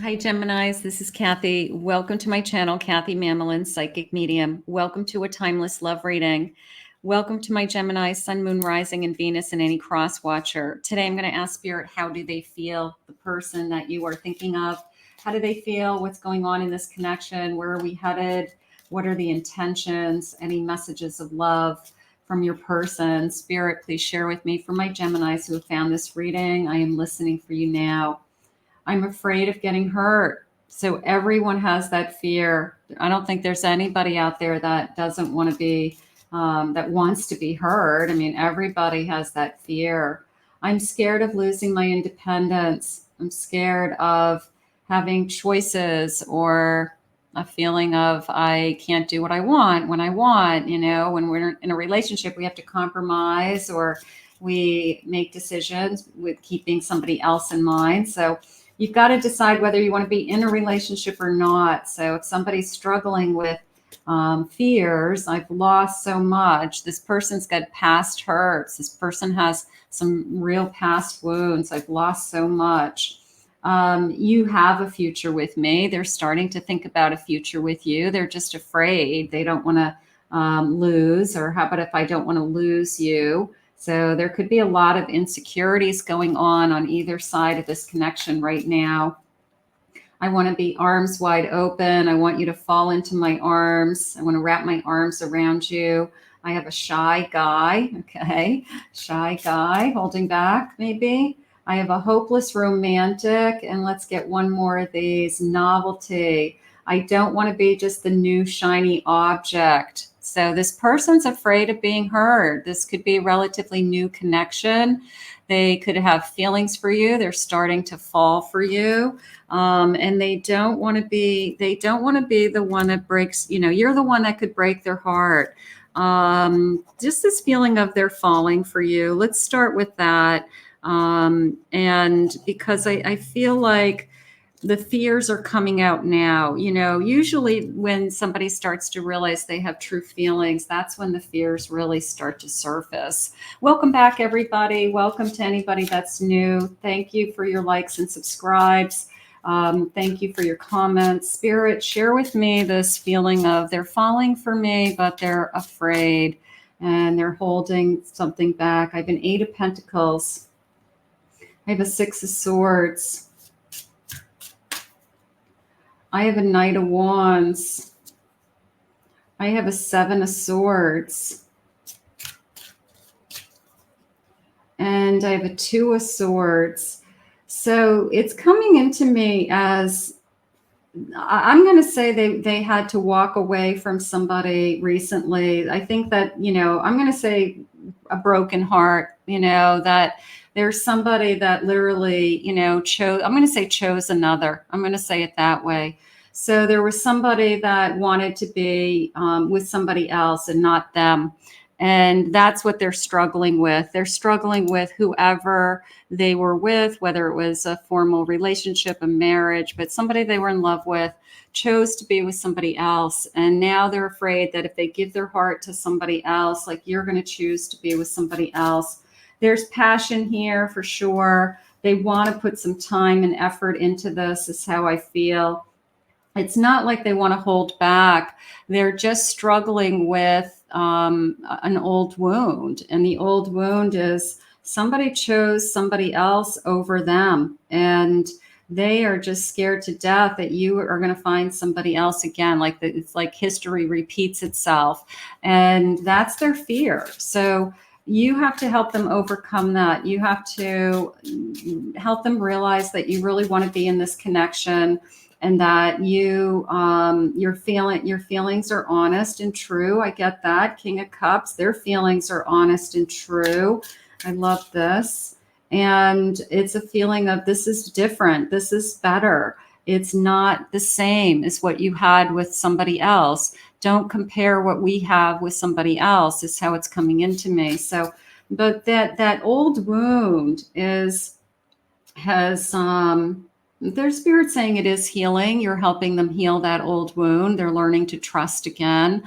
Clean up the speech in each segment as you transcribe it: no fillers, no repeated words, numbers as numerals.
Hi, Geminis. This is Kathy. Welcome to my channel, Kathy Mamolen, Psychic Medium. Welcome to a timeless love reading. Welcome to my Gemini, Sun, Moon, Rising, and Venus, and any cross watcher. Today, I'm going to ask Spirit, how do they feel? The person that you are thinking of, how do they feel? What's going on in this connection? Where are we headed? What are the intentions? Any messages of love from your person? Spirit, please share with me. For my Geminis who have found this reading, I am listening for you now. I'm afraid of getting hurt. So everyone has that fear. I don't think there's anybody out there that doesn't want to be, that wants to be heard. I mean, everybody has that fear. I'm scared of losing my independence. I'm scared of having choices or a feeling of I can't do what I want when I want. You know, when we're in a relationship, we have to compromise or we make decisions with keeping somebody else in mind. So you've got to decide whether you want to be in a relationship or not. So if somebody's struggling with fears, I've lost so much. This person's got past hurts. This person has some real past wounds. I've lost so much. You have a future with me. They're starting to think about a future with you. They're just afraid. They don't want to lose, or how about if I don't want to lose you? So there could be a lot of insecurities going on either side of this connection right now. I want to be arms wide open. I want you to fall into my arms. I want to wrap my arms around you. I have a shy guy, okay? Shy guy holding back, maybe. I have a hopeless romantic, and let's get one more of these. Novelty. I don't want to be just the new shiny object. So this person's afraid of being heard. This could be a relatively new connection. They could have feelings for you. They're starting to fall for you. And they don't want to be the one that breaks, you're the one that could break their heart. Just this feeling of they're falling for you. Let's start with that. And because I feel like the fears are coming out now. Usually when somebody starts to realize they have true feelings, that's when the fears really start to surface. Welcome back, everybody. Welcome to anybody that's new. Thank you for your likes and subscribes. Thank you for your comments. Spirit, share with me this feeling of they're falling for me, but they're afraid and they're holding something back. I have an 8 of Pentacles. I have a 6 of Swords. I have a Knight of Wands. I have a 7 of Swords. And I have a 2 of Swords. So it's coming into me as, I'm going to say they had to walk away from somebody recently. I think that, I'm going to say a broken heart, that there's somebody that literally, chose another. I'm going to say it that way. So there was somebody that wanted to be with somebody else and not them. And that's what they're struggling with. They're struggling with whoever they were with, whether it was a formal relationship, a marriage, but somebody they were in love with chose to be with somebody else. And now they're afraid that if they give their heart to somebody else, like you're going to choose to be with somebody else. There's passion here for sure. They want to put some time and effort into this, is how I feel. It's not like they want to hold back. They're just struggling with an old wound. And the old wound is somebody chose somebody else over them. And they are just scared to death that you are going to find somebody else again. It's like history repeats itself. And that's their fear. So you have to help them overcome that. You have to help them realize that you really want to be in this connection, and that your feelings are honest and true. I get that. King of Cups, their feelings are honest and true. I love this. And it's a feeling of this is different. This is better. It's not the same as what you had with somebody else. Don't compare what we have with somebody else, is how it's coming into me. So, but that old wound has Their spirit saying it is healing. You're helping them heal that old wound. They're learning to trust again.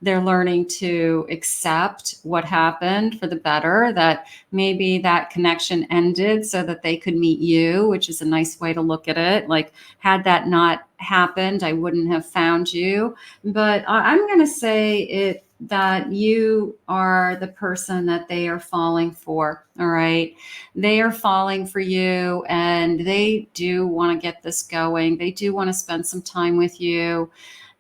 They're learning to accept what happened for the better, that maybe that connection ended so that they could meet you, which is a nice way to look at it. Like, had that not happened, I wouldn't have found you. But I'm going to say it that you are the person that they are falling for. All right. They are falling for you, and they do want to get this going. They do want to spend some time with you.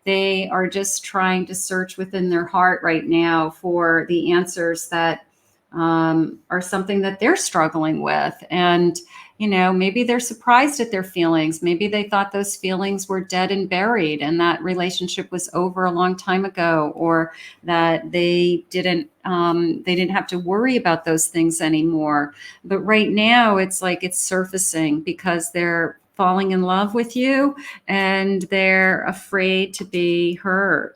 They are just trying to search within their heart right now for the answers that are something that they're struggling with. And, maybe they're surprised at their feelings. Maybe they thought those feelings were dead and buried and that relationship was over a long time ago, or that they didn't have to worry about those things anymore. But right now it's like it's surfacing because they're falling in love with you, and they're afraid to be hurt.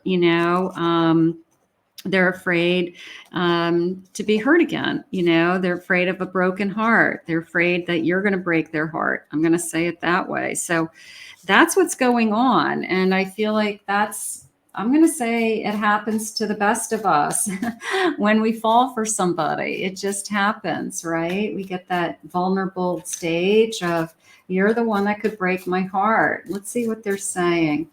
They're afraid to be hurt again. They're afraid of a broken heart. They're afraid that you're going to break their heart. I'm going to say it that way. So that's what's going on. And I feel like I'm going to say it happens to the best of us. When we fall for somebody, it just happens, right? We get that vulnerable stage of, you're the one that could break my heart. Let's see what they're saying.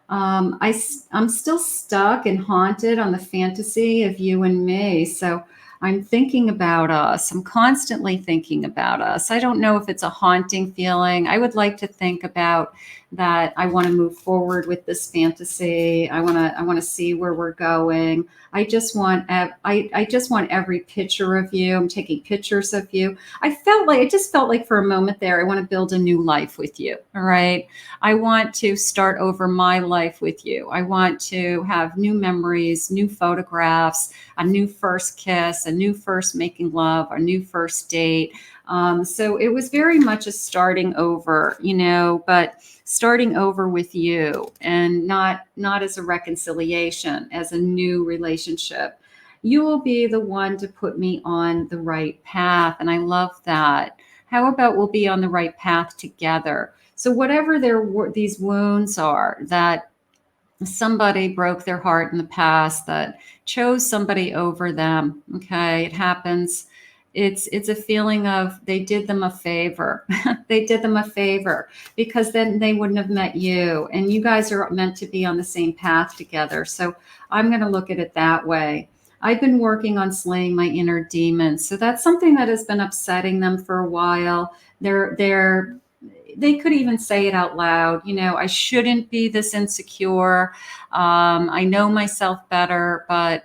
I'm still stuck and haunted on the fantasy of you and me. So I'm thinking about us. I'm constantly thinking about us. I don't know if it's a haunting feeling. I would like to think about that. I want to move forward with this fantasy. I want to see where we're going. I just want every picture of you. I'm taking pictures of you. It just felt like for a moment there, I want to build a new life with you. All right. I want to start over my life with you. I want to have new memories, new photographs, a new first kiss, a new first making love, a new first date. So it was very much a starting over, but starting over with you, and not as a reconciliation, as a new relationship. You will be the one to put me on the right path. And I love that. How about we'll be on the right path together? So whatever these wounds are, that somebody broke their heart in the past, that chose somebody over them. Okay. It happens. It's a feeling of they did them a favor. They did them a favor because then they wouldn't have met you, and you guys are meant to be on the same path together. So I'm going to look at it that way. I've been working on slaying my inner demons. So that's something that has been upsetting them for a while. They could even say it out loud. I shouldn't be this insecure. I know myself better, but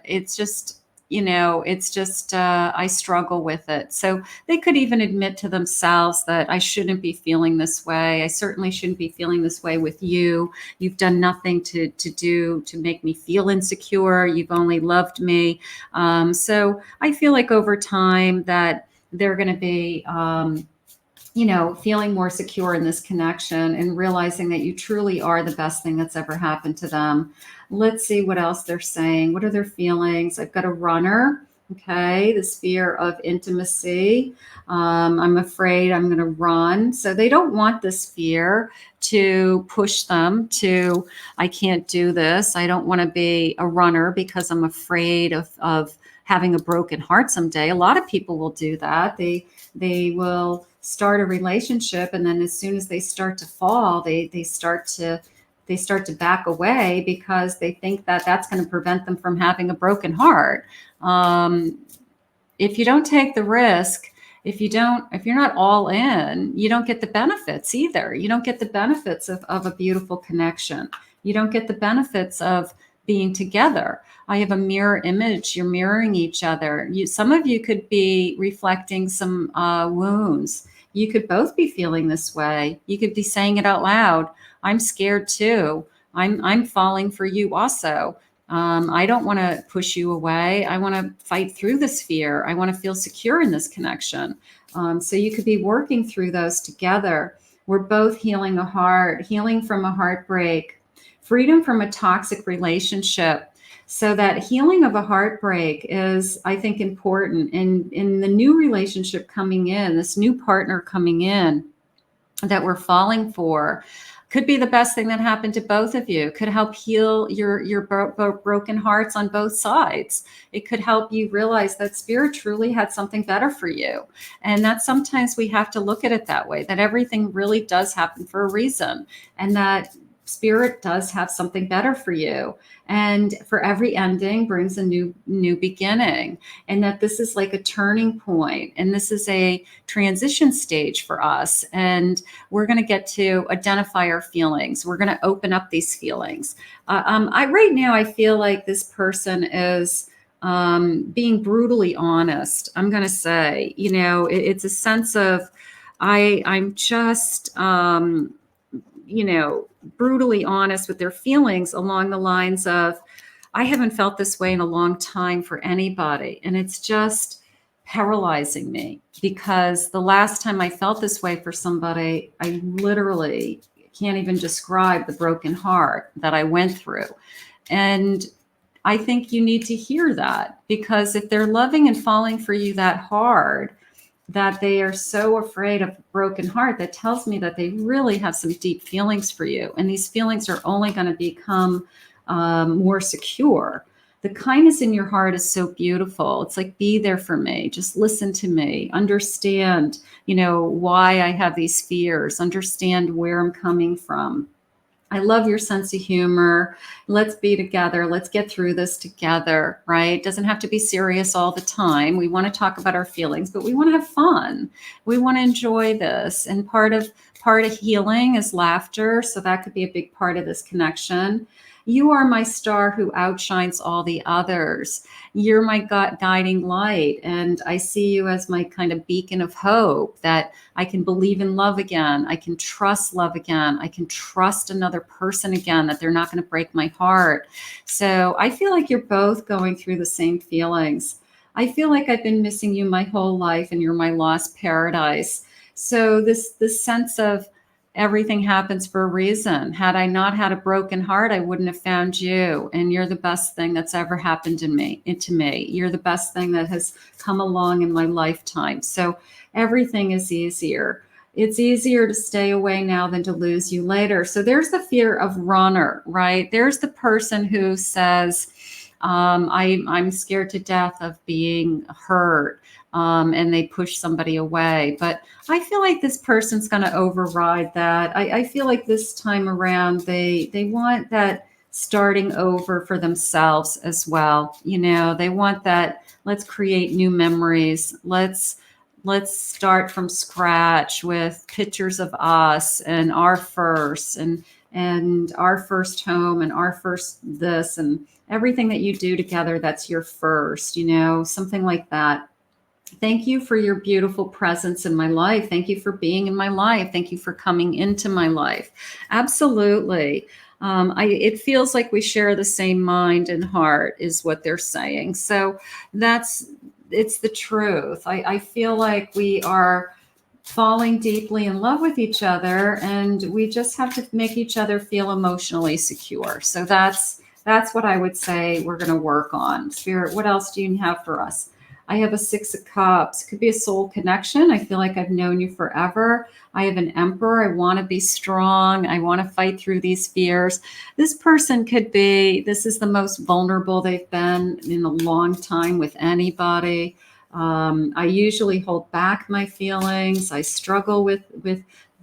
I struggle with it. So they could even admit to themselves that I shouldn't be feeling this way. I certainly shouldn't be feeling this way with you. You've done nothing to make me feel insecure. You've only loved me. So I feel like over time that they're going to be, feeling more secure in this connection and realizing that you truly are the best thing that's ever happened to them. Let's see what else they're saying. What are their feelings? I've got a runner. Okay. This fear of intimacy. I'm afraid I'm going to run. So they don't want this fear to push them to, I can't do this. I don't want to be a runner because I'm afraid of having a broken heart someday. A lot of people will do that. They will start a relationship, and then as soon as they start to fall, they start to back away because they think that that's going to prevent them from having a broken heart. If you don't take the risk, if you're not all in, you don't get the benefits either. You don't get the benefits of a beautiful connection. You don't get the benefits of being together. I have a mirror image. You're mirroring each other. Some of you could be reflecting some wounds. You could both be feeling this way. You could be saying it out loud. I'm scared too. I'm falling for you also. I don't want to push you away. I want to fight through this fear. I want to feel secure in this connection. So you could be working through those together. We're both healing a heart, healing from a heartbreak, freedom from a toxic relationship. So that healing of a heartbreak is, I think, important. And in the new relationship coming in, this new partner coming in, that we're falling for could be the best thing that happened to both of you. Could help heal your broken hearts on both sides. It could help you realize that spirit truly had something better for you. And that sometimes we have to look at it that way, that everything really does happen for a reason, and that spirit does have something better for you. And for every ending brings a new beginning. And that this is like a turning point, and this is a transition stage for us. And we're going to get to identify our feelings. We're going to open up these feelings. Right now, I feel like this person is being brutally honest. I'm going to say, it's a sense of, I'm just, brutally honest with their feelings along the lines of, I haven't felt this way in a long time for anybody. And it's just paralyzing me, because the last time I felt this way for somebody, I literally can't even describe the broken heart that I went through. And I think you need to hear that, because if they're loving and falling for you that hard, that they are so afraid of a broken heart, that tells me that they really have some deep feelings for you. And these feelings are only going to become more secure. The kindness in your heart is so beautiful. It's like, be there for me. Just listen to me. Understand, why I have these fears. Understand where I'm coming from. I love your sense of humor. Let's be together. Let's get through this together, right? It doesn't have to be serious all the time. We want to talk about our feelings, but we want to have fun. We want to enjoy this. And part of healing is laughter. So that could be a big part of this connection. You are my star who outshines all the others. You're my guiding light. And I see you as my kind of beacon of hope, that I can believe in love again. I can trust love again. I can trust another person again, that they're not going to break my heart. So I feel like you're both going through the same feelings. I feel like I've been missing you my whole life, and you're my lost paradise. So this sense of, everything happens for a reason. Had I not had a broken heart, I wouldn't have found you. And you're the best thing that's ever happened to me. You're the best thing that has come along in my lifetime. So everything is easier. It's easier to stay away now than to lose you later. So there's the fear of runner, right? There's the person who says, I'm scared to death of being hurt. And they push somebody away. But I feel like this person's going to override that. I feel like this time around, they want that starting over for themselves as well. They want that, let's create new memories. Let's start from scratch with pictures of us and our first, and our first home, and our first this, and everything that you do together, that's your first, something like that. Thank you for your beautiful presence in my life. Thank you for being in my life. Thank you for coming into my life. Absolutely. It feels like we share the same mind and heart, is what they're saying. So it's the truth. I feel like we are falling deeply in love with each other, and we just have to make each other feel emotionally secure. So that's what I would say we're going to work on. Spirit, what else do you have for us? I have a 6 of Cups. It could be a soul connection. I feel like I've known you forever. I have an Emperor. I want to be strong. I want to fight through these fears. This person could be, this is the most vulnerable they've been in a long time with anybody. I usually hold back my feelings. I struggle with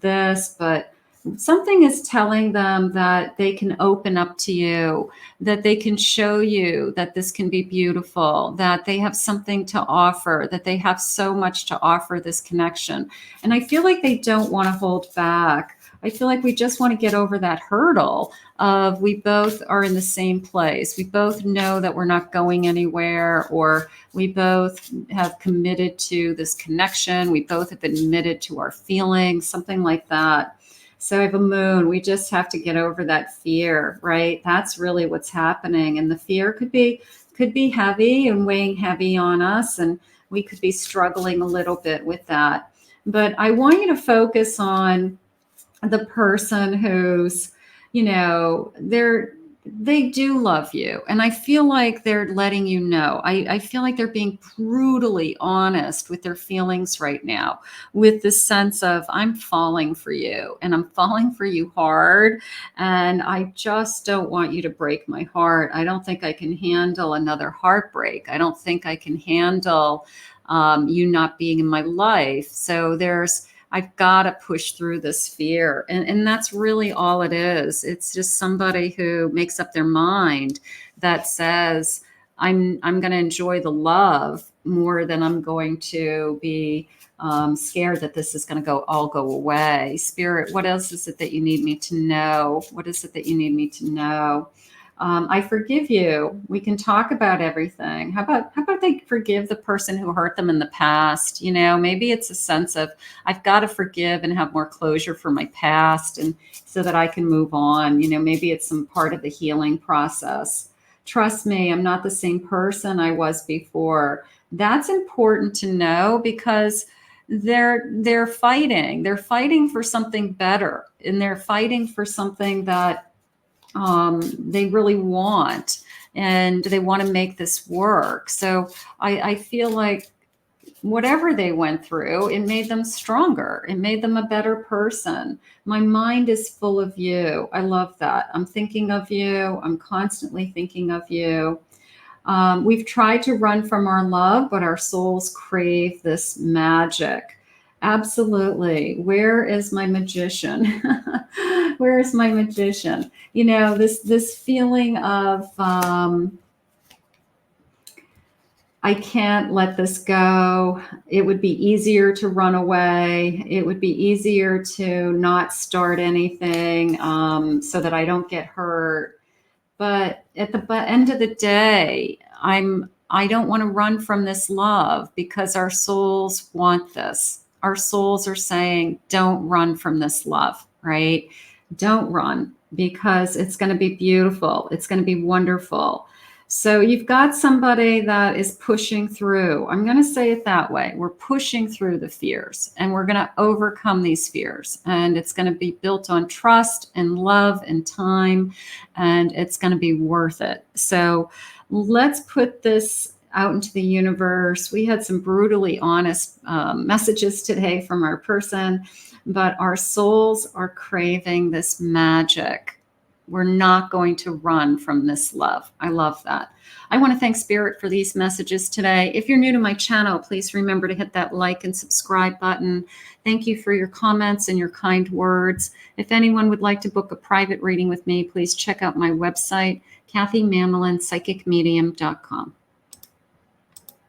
this, but something is telling them that they can open up to you, that they can show you that this can be beautiful, that they have something to offer, that they have so much to offer this connection. And I feel like they don't want to hold back. I feel like we just want to get over that hurdle of, we both are in the same place. We both know that we're not going anywhere, or we both have committed to this connection. We both have admitted to our feelings, something like that. So I have a Moon. We just have to get over that fear, right? That's really what's happening. And the fear could be heavy and weighing heavy on us, and we could be struggling a little bit with that. But I want you to focus on the person who's, they're They do love you. And I feel like they're letting you know. I feel like they're being brutally honest with their feelings right now, with the sense of, I'm falling for you and I'm falling for you hard. And I just don't want you to break my heart. I don't think I can handle another heartbreak. I don't think I can handle you not being in my life. So I've got to push through this fear. And that's really all it is. It's just somebody who makes up their mind that says, I'm going to enjoy the love more than I'm going to be scared that this is going to all go away. Spirit, what else is it that you need me to know? What is it that you need me to know? I forgive you. We can talk about everything. How about they forgive the person who hurt them in the past? Maybe it's a sense of, I've got to forgive and have more closure for my past, and so that I can move on. Maybe it's some part of the healing process. Trust me, I'm not the same person I was before. That's important to know, because they're fighting. They're fighting for something better, and they're fighting for something that they really want, and they want to make this work. So I feel like whatever they went through, it made them stronger. It made them a better person. My mind is full of you. I love that. I'm thinking of you. I'm constantly thinking of you. We've tried to run from our love, but our souls crave this magic. Absolutely. Where is my magician? Where is my magician? This feeling of I can't let this go. It would be easier to run away. It would be easier to not start anything so that I don't get hurt. But at the end of the day, I don't want to run from this love, because our souls want this. Our souls are saying, don't run from this love, right? Don't run, because it's going to be beautiful. It's going to be wonderful. So you've got somebody that is pushing through. I'm going to say it that way. We're pushing through the fears, and we're going to overcome these fears. And it's going to be built on trust and love and time, and it's going to be worth it. So let's put this out into the universe. We had some brutally honest messages today from our person, but our souls are craving this magic. We're not going to run from this love. I love that. I want to thank Spirit for these messages today. If you're new to my channel, please remember to hit that like and subscribe button. Thank you for your comments and your kind words. If anyone would like to book a private reading with me, please check out my website, KathyMamolenPsychicMedium.com.